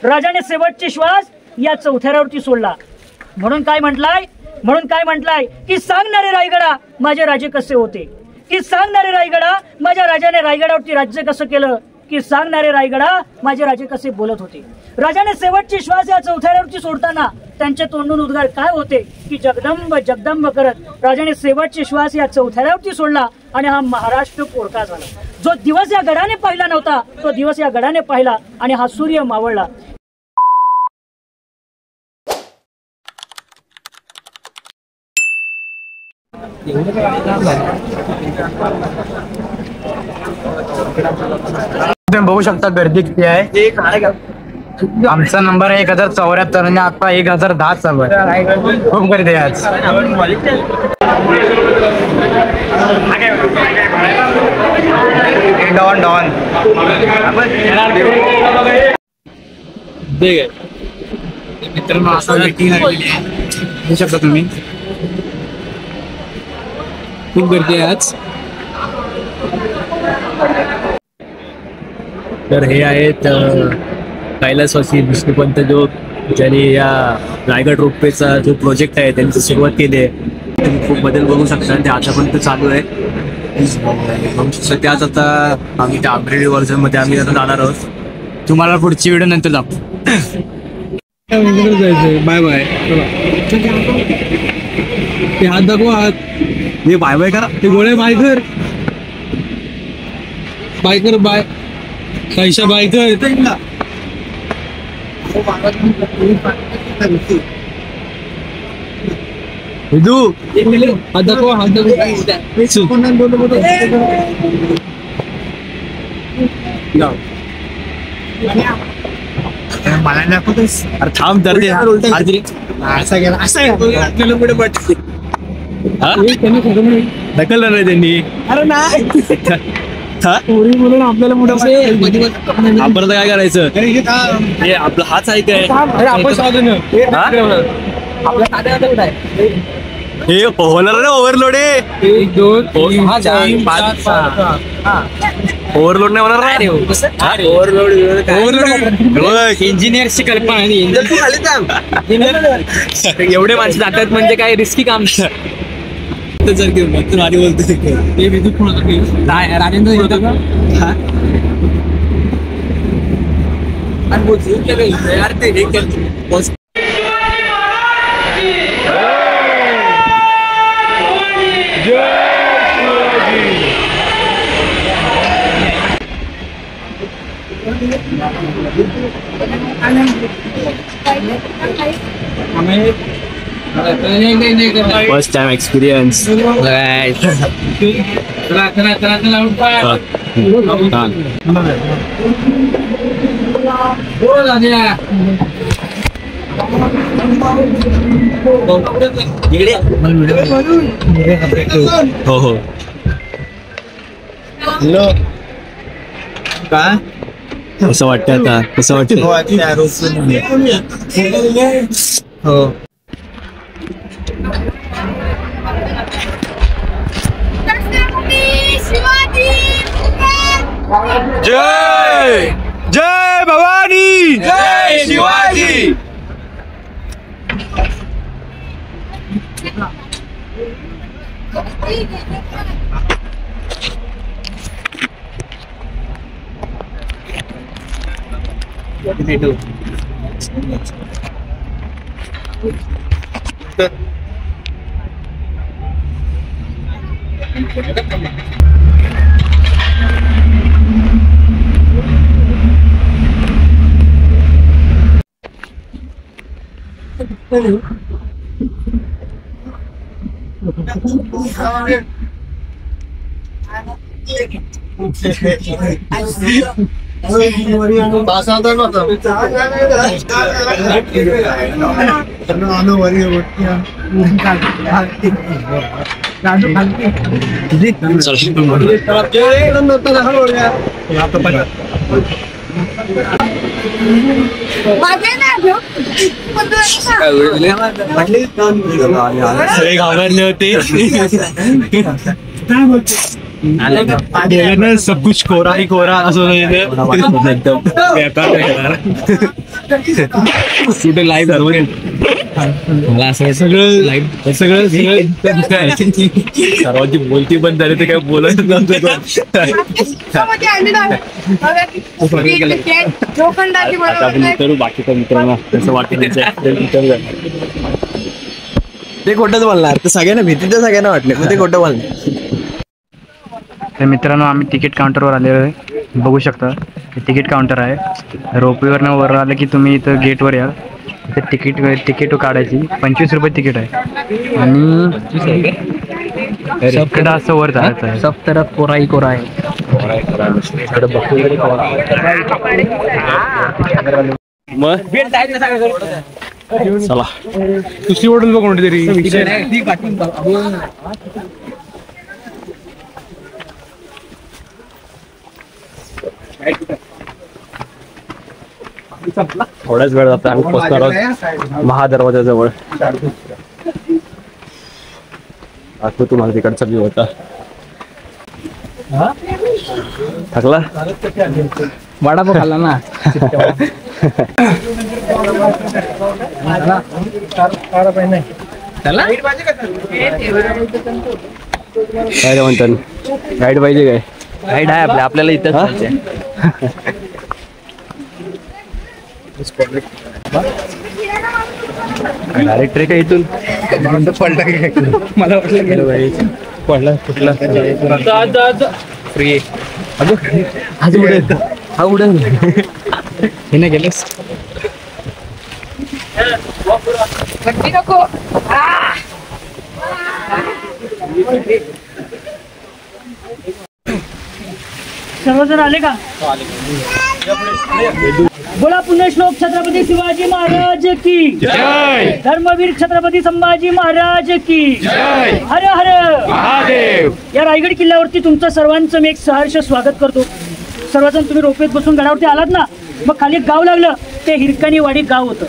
राजाने शेवटची श्वास या चौथऱ्यावरती सोडला. म्हणून काय म्हटलाय की सांगणारे रायगडा माझे राजे कसे होते, की सांगणारे रायगडा माझ्या राजाने रायगडावरती राज्य कसं केलं, की सांगणारे रायगडा माझे राजे कसे बोलत होते. राजाने शेवटची श्वास या चौथऱ्यावरती सोडताना त्यांच्या तोंडून उद्गार काय होते की जगदंब जगदंब करत राजाने शेवटची श्वास या चौथऱ्यावरती सोडला आणि हा महाराष्ट्र पोरका झाला. जो दिवस या गडाने पाहिला नव्हता तो दिवस या गडाने पाहिला आणि हा सूर्य मावळला. तुम्ही बघू शकता गर्दी किती आहे. आमचा नंबर आहे 1074 आणि आता 1010 चालू आहे. खूप गर्दी आहे आज. डॉन मित्रांनो असा मीटिंग बघू शकता तुम्ही. खूप गर्दी आहे आज. तर हे आहेत कैलासवासी विष्णुपंत जो ज्यांनी या रायगड रोपवेचा जो प्रोजेक्ट आहे त्यांची सुरुवात केली आहे. तुम्ही खूप बदल बघू शकता. ते आतापर्यंत चालू आहे. त्याच आता आम्ही त्या अपग्रेडेड व्हर्जन मध्ये आम्ही आता जाणार आहोत. तुम्हाला पुढची व्हिडिओ नंतर दाखवू. Bye bye. ते हात दाखवा. हात हे बाय बाय करा. ते गोळे बाय कर. बाय कर. बाय कैशा बाय कर. हात दाखवा. हात मला दाखवतोस. अरे थांब तर असा गेला. असं पुढे पट ढकललं नाही त्यांनी. अरे नाही म्हणून आपल्याला पुढे आपण काय करायचं. हे आपला हाच आहे काय. हे होणार ना ओव्हरलोड आहे. 1 2 3 4 5 6 ओव्हरलोड नाही होणार. ओव्हरलोड इंजिनियरची कल्पना आहे. एवढे माणसं जातात म्हणजे काय रिस्की काम. जर घेऊन आधी बोलतो Rajendra First time experience. Right. हो हो. हॅलो. काय कसं वाटतं आता. कसं वाटतं. हो. जय जय भवानी. जय शिवाजी. घाबरले होते. सब कुछ कोरा ही कोरा असं एकदम कुठे लाईव्ह मला असं सगळं लाईव्ह सगळं सर्वांची बोलती बंद झाली तर काय बोलत नव्हतं. करू बाकीच्या मित्रांना कसं वाटेल ते खोटंच बोलणार, तर सगळ्यांना भीती तर सगळ्यांना वाटले, मग ते खोटं बोलणार. तर मित्रांनो आम्ही तिकीट काउंटरवर आलेलो आहे, बघू शकता तिकीट काउंटर आहे. रोपवेवरनं वर आलं की तुम्ही इथं गेटवर या, इथं तिकीट काढायची 25 रुपये तिकीट आहे आणि इकडं असं वर जायचं आहे. सब तरफ कोराई कोराई. मग चला दुसरी हॉटेल बघ कोणती तरी. थोड्याच वेळ जाता आम्ही पोहोचणार आहोत महादरवाजाजवळ. दाखवतो तुम्हाला तिकडचा व्ह्यू होता. थकला वडापाव खाल्ला ना. काय रे म्हणतात, गाईड पाहिजे काय? गाईड आहे आपल्याला इथं. डायरेक्ट ट्रेक आहे इथून. मला वाटलं गेलं पडला कुठला फ्री आज उडेल हा उडेल हे नाही गेलेस. सर्वजण आले का? बोला पुण्यश्लोक छत्रपती शिवाजी महाराज की जय. धर्मवीर छत्रपती संभाजी महाराज की जय. हर हर महादेव. या रायगड किल्ल्यावरती तुमचं सर्वांचं मी एक सहर्ष स्वागत करतो. सर्वजण तुम्ही रोपेत बसून गडावरती आलात ना, मग खाली एक गाव लागलं, ते हिरकणी वाडी गाव होतं.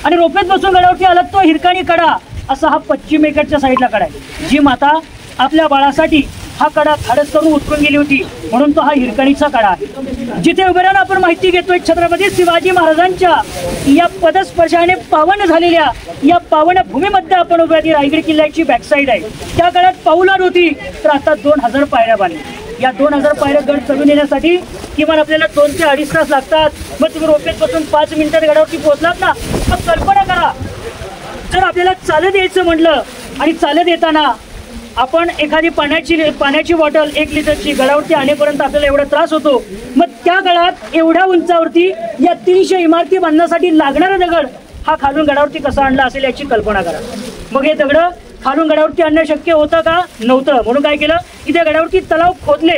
आणि रोपेत बसून गडावरती आलात तो हिरकणी कडा, असा हा पश्चिमेकडच्या साईडला कडा आहे. जी माता आपल्या बाळासाठी हा कडा धाडस करून उतरून गेली होती, म्हणून तो हा हिरकणीचा कडा आहे. जिथे उभे राहून आपण माहिती घेतोय छत्रपती शिवाजी महाराजांच्या या पदस्पर्शाने पावन झालेल्या या पावन भूमीमध्ये आपण उभे. ती रायगड किल्ल्याची बॅकसाईड आहे. त्या काळात पाऊलाट होती, तर आता 2000 पायऱ्या बांधल्या. या 2000 पायऱ्या गड चढून येण्यासाठी किमान आपल्याला 2 ते 2.5 तास लागतात. मग तुम्ही रोपेत बसून 5 मिनिटात गडावरती पोहोचलात ना, मग कल्पना करा जर आपल्याला चालत यायचं म्हटलं आणि चालत येताना आपण एखादी पाण्याची बॉटल 1 लिटरची गडावरती आणेपर्यंत आपल्याला एवढा त्रास होतो. मग त्या काळात एवढ्या उंचावरती या 300 इमारती बांधण्यासाठी लागणारा दगड हा खालून गडावरती कसा आणला असेल याची कल्पना करा. मग हे दगड खालून गडावरती आणणं शक्य होतं का? नव्हतं. म्हणून काय केलं, इथे गडावरती तलाव खोदले.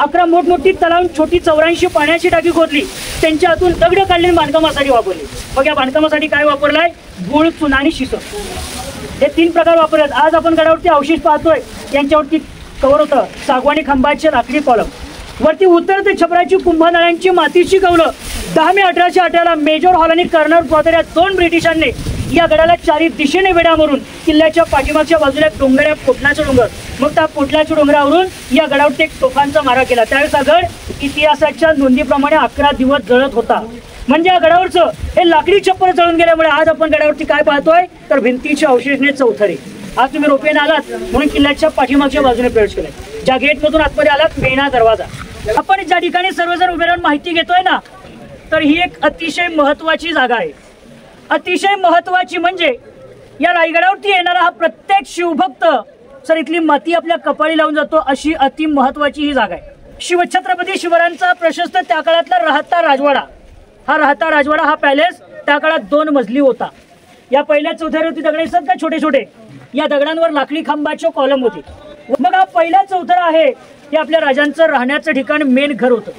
11 मोठमोठी तलाव, छोटी 84 पाण्याची टाकी खोदली. त्यांच्या हातून दगड काढले, बांधकामासाठी वापरली. मग या बांधकामासाठी काय वापरलाय? गुळ, चुना आणि शिसं, हे 3 प्रकार वापरतात. आज आपण गडावरती अवशेष पाहतोय, यांच्यावरती कव्हर होतं सागवानी खांबाचे लाकडी कॉलम. वरती उत्तर ते छपराची कुंभनळ्यांची मातीची कौलं. 10 मे 1818 मेजर हॉल आणि कर्नल ब्रॉदर या 2 ब्रिटिशांनी या गडाला 4 दिशेने वेढा मारून किल्ल्याच्या पाठीमागच्या बाजूला डोंगर आहे, पोटलाचं डोंगर. मग त्या पोटलाच्या डोंगरावरून या गडावरती एक तोफांचा मारा केला. त्यावेळेस हा गड इतिहासाच्या नोंदीप्रमाणे 11 दिवस जळत होता. म्हणजे या गडावरचं हे लाकडी छप्पर जळून गेल्यामुळे आज आपण गडावरती काय पाहतोय, तर भिंतीच्या अवशेषने चौथरे. आज तुम्ही रोपेने आलात म्हणून किल्ल्याच्या पाठीमागच्या बाजूने प्रवेश केलाय. ज्या गेटमधून आतमध्ये आलात मेणा दरवाजा. आपण ज्या ठिकाणी सर्वजण उभे राहून माहिती घेतोय ना, तर ही एक अतिशय महत्वाची जागा आहे. अतिशय महत्वाची म्हणजे या रायगडावरती येणारा हा प्रत्येक शिवभक्त सर इथली माती आपल्या कपाळी लावून जातो, अशी अति महत्वाची ही जागा आहे. शिवछत्रपती शिवरायांचा प्रशस्त त्या काळातला राहता राजवाडा. हा राहता राजवाडा, हा पॅलेस त्या काळात 2 मजली होता. या पहिल्या चौथऱ्यावरती दगड दिसतात का छोटे छोटे, या दगडांवर लाकडी खांबाचे कॉलम होते. मग हा पहिला चौथरा आहे, हे आपल्या राजांचं राहण्याचं ठिकाण, मेन घर होतं.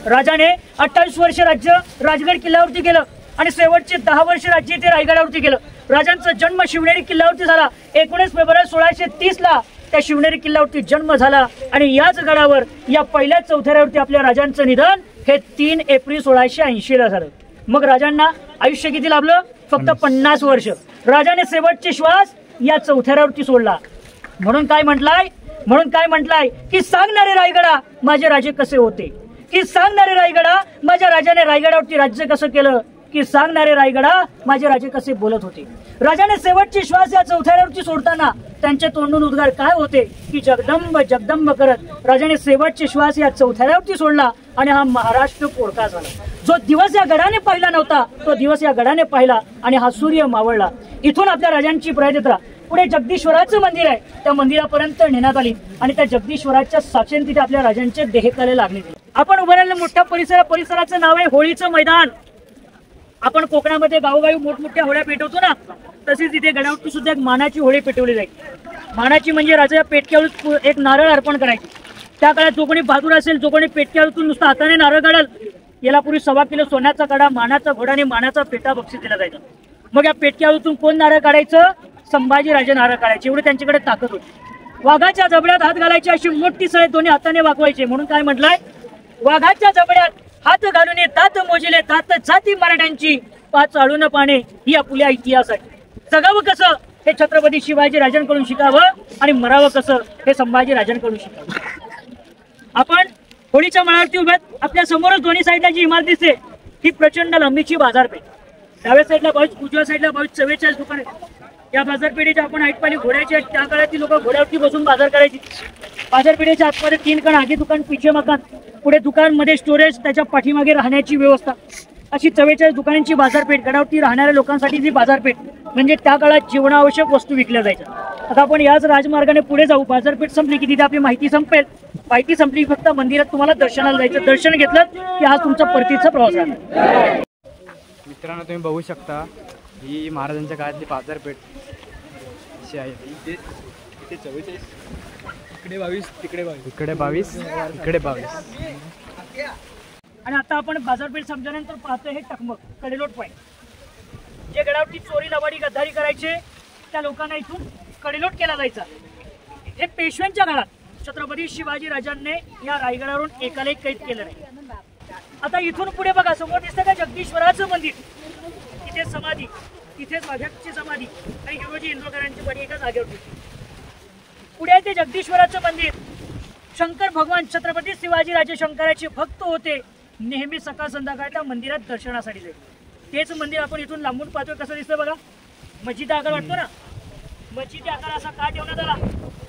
राजाने 28 वर्ष राज्य राजगड किल्ल्यावरती केलं आणि शेवटचे 10 वर्ष राज्य ते रायगडावरती केलं. राजांचा जन्म शिवनेरी किल्ल्यावरती झाला. 19 फेब्रुवारी 1630 त्या शिवनेरी किल्ल्यावरती जन्म झाला आणि याच गडावर या पहिल्या चौथऱ्यावरती आपल्या राजांचं निधन हे 3 एप्रिल 1680 झालं. मग राजांना आयुष्य किती लाभलं? फक्त 50 वर्ष. राजाने शेवटचे श्वास या चौथऱ्यावरती सोडला. म्हणून काय म्हटलाय की सांगणारे रायगडा माझे राजे कसे होते, की सांगणारे रायगडा माझ्या राजाने रायगडावरती राज्य कसं केलं. की सांगणारे रायगडा माझे राजे कसे बोलत होते. राजाने शेवटची श्वास या चौथऱ्यावरती सोडताना त्यांच्या तोंडून उद्गार काय होते की जगदंब जगदंब करत राजाने शेवटचे श्वास या चौथऱ्यावरती सोडला आणि हा महाराष्ट्र पोरका झाला. जो दिवस या गडाने पाहिला नव्हता तो दिवस या गडाने पाहिला आणि हा सूर्य मावळला. इथून आपल्या राजांची प्रयत्न पुढे जगदीश्वराचं मंदिर आहे त्या मंदिरापर्यंत नेण्यात आली आणि त्या जगदीश्वराच्या साक्षीने तिथे आपल्या राजांचे देहकाले लागले. आपण उभारलेल्या मोठ्या परिसराचं नाव आहे होळीचं मैदान. आपण कोकणामध्ये गावोगावी मोठमोठ्या होळ्या पेटवतो ना, तशीच इथे गडावरती सुद्धा एक मानाची होळी पेटवली जाईल. मानाची म्हणजे राजाच्या पेटक्यावर एक नारळ अर्पण करायची. त्या काळात जो कोणी बहादूर असेल, जो कोणी पेटक्यावरतून नुसतं हाताने नारळ काढाल, याला पूर्वी 1.25 किलो सोन्याचा कडा, मानाचा घोडा आणि मानाचा पेटा बक्षीस दिला जायचा. मग या पेटक्यावरतून कोण नारळ काढायचं? संभाजी राजे नारळ काढायचे. एवढी त्यांच्याकडे ताकद होती. वाघाच्या जबड्यात हात घालायचे अशी मोठी सळे दोन्ही हाताने वागवायचे. म्हणून काय म्हटलंय? वाघाच्या जबड्यात हात घालून तात मोजिले तात जाती मराठ्यांची, पाच चाळून पाणे ही आपल्या इतिहासाची. जगावं कसं हे छत्रपती शिवाजी राजांकडून शिकावं आणि मरावं कसं हे संभाजी राजांकडून शिकावं. आपण होळीच्या मळावरती उभ्यात. आपल्या समोरच दोन्ही साईडला जी इमारत दिसते ही प्रचंड लांबीची बाजारपेठ. डाव्या साईडला 22, उजव्या साईडला 44 दुकाने. या बाजारपेठेच्या आपण हाईट पाहिली घोड्याची. त्या काळात लोक घोड्यावरती बसून बाजार करायची. बाजारपेठेच्या आतमध्ये 3 कण, आगे दुकान, पिछे मकान, पुढे दुकान, मध्ये स्टोरेज, त्याच्या पाठीमागे राहण्याची व्यवस्था, अशी 44 दुकानांची बाजारपेठ. गडावरती राहणाऱ्या लोकांसाठी जी बाजारपेठ म्हणजे त्या काळात जीवनावश्यक वस्तू विकल्या जायच्या. आता आपण याच राजमार्गाने पुढे जाऊ. बाजारपेठ संपली की तिथे आपली माहिती संपेल. माहिती संपली फक्त मंदिरात तुम्हाला दर्शनाला जायचं. दर्शन घेतलं की हा तुमचा परतीचा प्रवास आहे. मित्रांनो, तुम्ही बघू शकता ही महाराजांच्या काळातली बाजारपेठ अशी आहे. इथे 44, इकडे 22, तिकडे 22, इकडे 22, इकडे 22. आणि आता आपण बाजारपेठ संपल्यानंतर पाहतोय हे टकमक कडेलोट पॉईंट. जे गडावरती चोरी लवाडी गद्दारी करायचे त्या लोकांना इथून कडेलोट केला जायचा. हे पेशव्यांच्या काळात छत्रपती शिवाजी राजांनी या रायगडावरून एकालाही कैद केलं नाही. आता इथून पुढे बघा, समोर दिसतं का जगदीश्वराचं मंदिर. तिथे समाधी, तिथेच वाघ्याची समाधी आणि हिरोजी इंद्रकरांची बडी एका जागेवर दिसते. पुढे ते जगदीश्वराचं मंदिर. शंकर भगवान छत्रपती शिवाजी राजे शंकराचे भक्त होते. नेहमी सकाळ संध्याकाळ त्या मंदिरात दर्शनासाठी जाईल. तेच मंदिर आपण इथून लांबून पाहतोय. कसं दिसतं बघा, मस्जिद आकार वाटतो ना. मस्जिद आकार असा का ठेवण्यात आला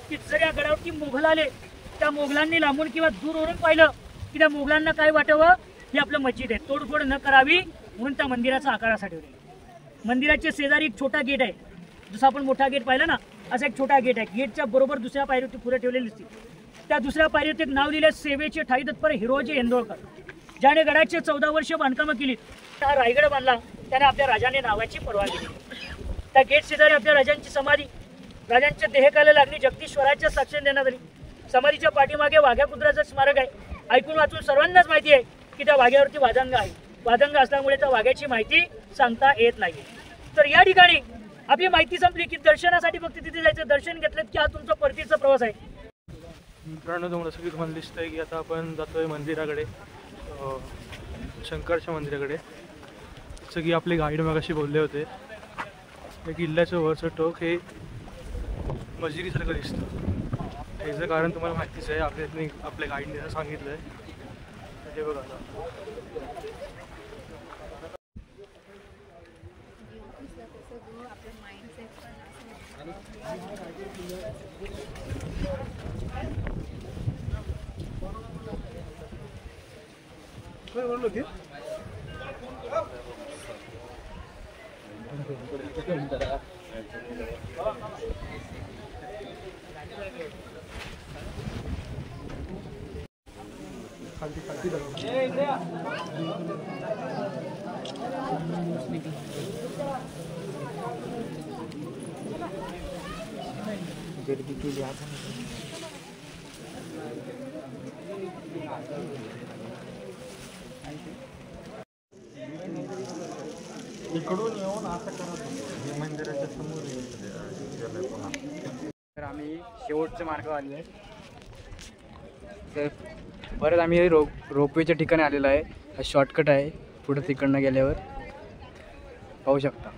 की जर या गडावरती मोगल आले, त्या मोगलांनी लांबून किंवा दूरवरून पाहिलं की त्या मोगलांना काय वाटावं, हे आपलं मस्जिद आहे, तोडफोड न करावी म्हणून त्या मंदिराचा आकार असा ठेवला. मंदिराच्या शेजारी एक छोटा गेट आहे. जसं आपण मोठा गेट पाहिला ना, असा एक छोटा गेट आहे. गेटच्या बरोबर दुसऱ्या पायरीवरती पुढे ठेवलेली दिसते. त्या दुसऱ्या पायरीवरती एक नाव लिहिले, सेवेचे ठाई तत्पर हिरोजी इंदोरकर, ज्याने गडाचे 14 वर्ष बांधकामं केली. हा रायगड बांधला त्याने आपल्या राजाने नावाची परवानगी दिली. त्या गेट शेजारी आपल्या राजांची समाधी, राजांच्या देहकाला लागली जगदीश्वराच्या साक्षीने देण्यात आली. समाधीच्या पाठीमागे वाघ्या कुत्र्याचं स्मारक आहे. ऐकून वाचून सर्वांनाच माहिती आहे की त्या वाघ्यावरती वादंग आहे. वादंग असल्यामुळे त्या वाघ्याची माहिती सांगता येत नाही. तर या ठिकाणी आपली माहिती संपली की दर्शनासाठी फक्त तिथे जायचं. दर्शन घेतलं की हा तुमचा परतीचा प्रवास आहे. मित्रांनो, तुम्हाला दिसतंय की आता आपण जातोय मंदिराकडे, शंकरच्या मंदिराकडे. जसं की आपले गाईड मगाशी बोलले होते, या किल्ल्याचं वरचं टोक हे मस्जिदीसारखं दिसतं. याचं कारण तुम्हाला माहितीच आहे, आपल्या गाईडने सांगितलं आहे. हे बघा आता इकडून येऊन असं करत होतो मंदिराच्या समोर. तर आम्ही शेवटच्या मार्गावर आलेलो आहे. तर परत आम्ही रोपवेच्या ठिकाणी आलेलो आहे. हा शॉर्टकट आहे पुढे तिकडनं गेल्यावर पाहू शकता.